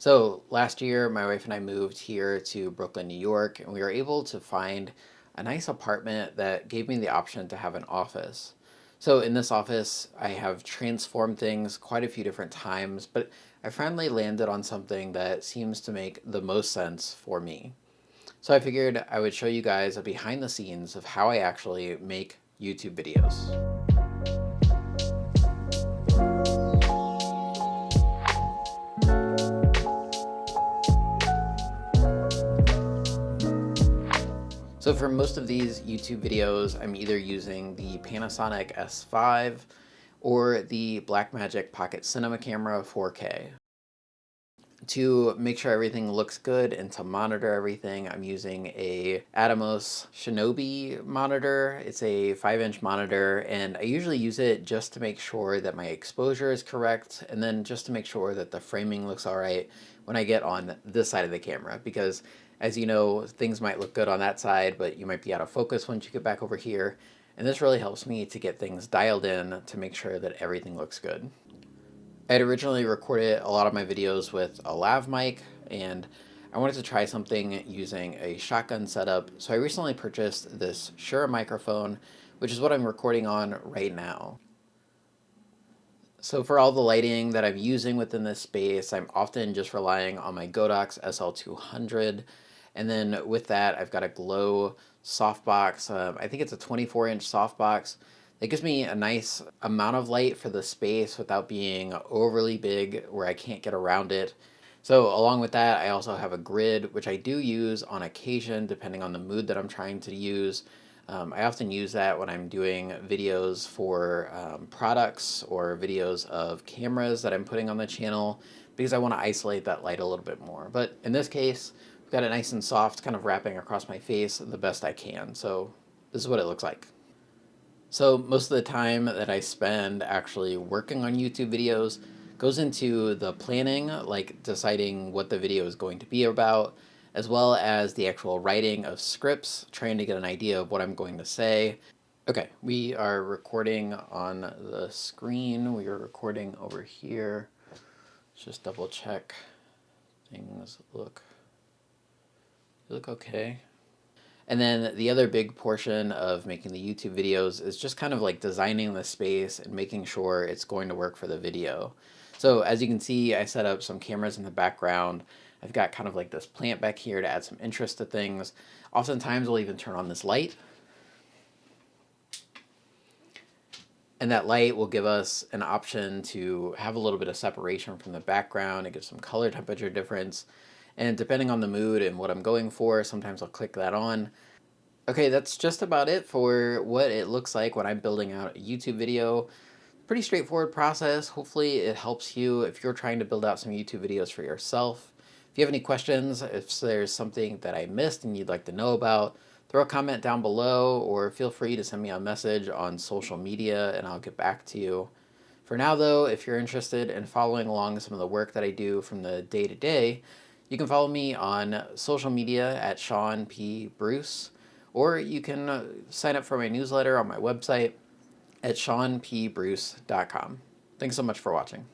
So last year, my wife and I moved here to Brooklyn, New York, and we were able to find a nice apartment that gave me the option to have an office. So in this office, I have transformed things quite a few different times, but I finally landed on something that seems to make the most sense for me. So I figured I would show you guys a behind the scenes of how I actually make YouTube videos. So for most of these YouTube videos, I'm either using the Panasonic S5 or the Blackmagic Pocket Cinema Camera 4K. To make sure everything looks good and to monitor everything, I'm using a Atomos Shinobi monitor. It's a 5-inch monitor, and I usually use it just to make sure that my exposure is correct, and then just to make sure that the framing looks all right when I get on this side of the camera, because as you know, things might look good on that side, but you might be out of focus once you get back over here. And this really helps me to get things dialed in to make sure that everything looks good. I had originally recorded a lot of my videos with a lav mic, and I wanted to try something using a shotgun setup, so I recently purchased this Shure microphone, which is what I'm recording on right now. So for all the lighting that I'm using within this space, I'm often just relying on my Godox SL200, and then with that, I've got a Glow softbox. I think it's a 24-inch softbox. It gives me a nice amount of light for the space without being overly big where I can't get around it. So along with that, I also have a grid, which I do use on occasion depending on the mood that I'm trying to use. I often use that when I'm doing videos for products or videos of cameras that I'm putting on the channel because I want to isolate that light a little bit more. But in this case, I've got it nice and soft, kind of wrapping across my face the best I can. So this is what it looks like. So most of the time that I spend actually working on YouTube videos goes into the planning, like deciding what the video is going to be about, as well as the actual writing of scripts, trying to get an idea of what I'm going to say. Okay, we are recording on the screen. We are recording over here. Let's just double check. Things look okay. And then the other big portion of making the YouTube videos is just kind of like designing the space and making sure it's going to work for the video. So as you can see, I set up some cameras in the background. I've got kind of like this plant back here to add some interest to things. Oftentimes I'll even turn on this light. And that light will give us an option to have a little bit of separation from the background. It gives some color temperature difference. And depending on the mood and what I'm going for, sometimes I'll click that on. Okay, that's just about it for what it looks like when I'm building out a YouTube video. Pretty straightforward process. Hopefully it helps you if you're trying to build out some YouTube videos for yourself. If you have any questions, if there's something that I missed and you'd like to know about, throw a comment down below or feel free to send me a message on social media and I'll get back to you. For now though, if you're interested in following along some of the work that I do from the day to day, you can follow me on social media at Sean P. Bruce, or you can sign up for my newsletter on my website at seanpbruce.com. Thanks so much for watching.